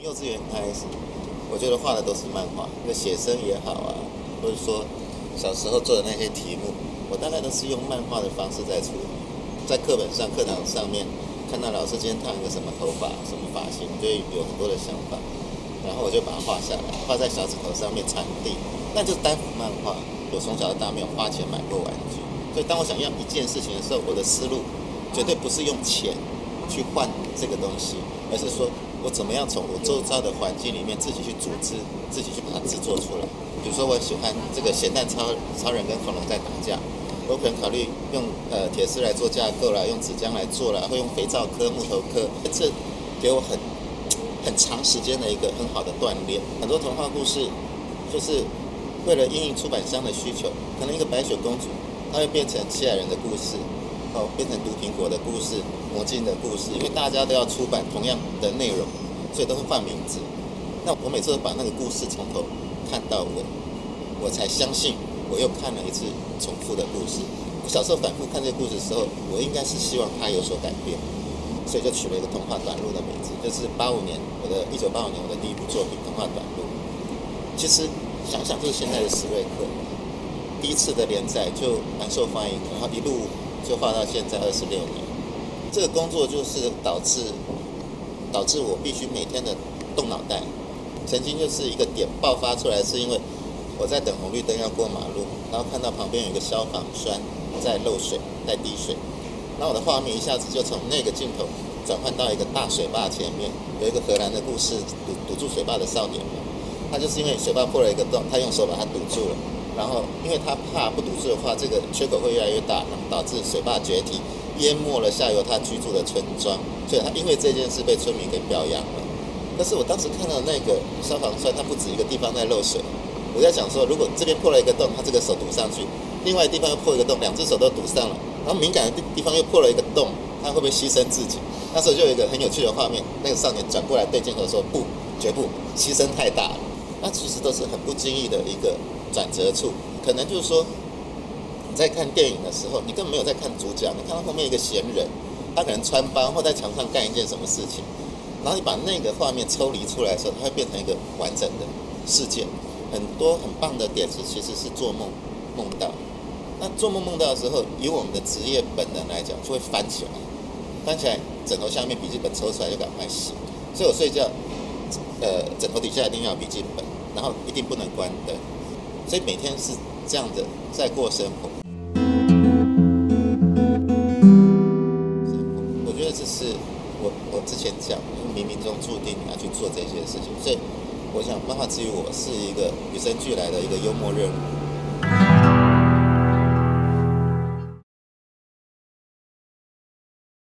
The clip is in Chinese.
幼稚园开始，我觉得画的都是漫画，那写生也好啊，或者说小时候做的那些题目，我大概都是用漫画的方式在处理。在课本上、课堂上面看到老师今天烫一个什么头发、什么发型，就会有很多的想法，然后我就把它画下来，画在小指头上面传递，那就是单幅漫画。我从小到大没有花钱买过玩具，所以当我想要一件事情的时候，我的思路绝对不是用钱去换这个东西，而是说我怎么样从我周遭的环境里面自己去组织，自己去把它制作出来。比如说我喜欢这个咸蛋超人跟恐龙在打架，我可能考虑用铁丝来做架构啦，用纸浆来做啦，会用肥皂刻、木头刻，这给我很长时间的一个很好的锻炼。很多童话故事就是为了因应出版商的需求，可能一个白雪公主，它会变成七矮人的故事，变成毒苹果的故事、魔镜的故事，因为大家都要出版同样的内容，所以都会换名字。那我每次都把那个故事从头看到尾，我才相信我又看了一次重复的故事。我小时候反复看这个故事的时候，我应该是希望它有所改变，所以就取了一个童话短路的名字，就是1985年我的第一部作品《童话短路》。其实想想就是现在的史瑞克，第一次的连载就蛮受欢迎，然后一路就画到现在26年。这个工作就是导致我必须每天的动脑袋。曾经就是一个点爆发出来，是因为我在等红绿灯要过马路，然后看到旁边有一个消防栓在漏水，在滴水，然后我的画面一下子就从那个镜头转换到一个大水坝前面，有一个荷兰的故事，堵住水坝的少年嘛，他就是因为水坝破了一个洞，他用手把它堵住了，然后因为他怕不堵住的话，这个缺口会越来越大，然后导致水坝决堤，淹没了下游他居住的村庄，所以他因为这件事被村民给表扬了。但是我当时看到那个消防栓，它不止一个地方在漏水，我在想说，如果这边破了一个洞，他这个手堵上去，另外地方又破一个洞，两只手都堵上了，然后敏感的地方又破了一个洞，他会不会牺牲自己？那时候就有一个很有趣的画面，那个少年转过来对镜头说：“不，绝不，牺牲太大了。”那其实都是很不经意的一个转折处，可能就是说你在看电影的时候，你根本没有在看主角，你看到后面一个闲人，他可能穿帮或在墙上干一件什么事情。然后你把那个画面抽离出来的时候，它会变成一个完整的事件。很多很棒的点子其实是做梦梦到。那做梦梦到的时候，以我们的职业本能来讲，就会翻起来，翻起来枕头下面笔记本抽出来就赶快写。所以我睡觉，枕头底下一定要有笔记本，然后一定不能关灯。所以每天是这样的在过生活。我觉得这是我之前讲，冥冥中注定你要去做这些事情，所以我想漫画之于我是一个与生俱来的一个幽默任务。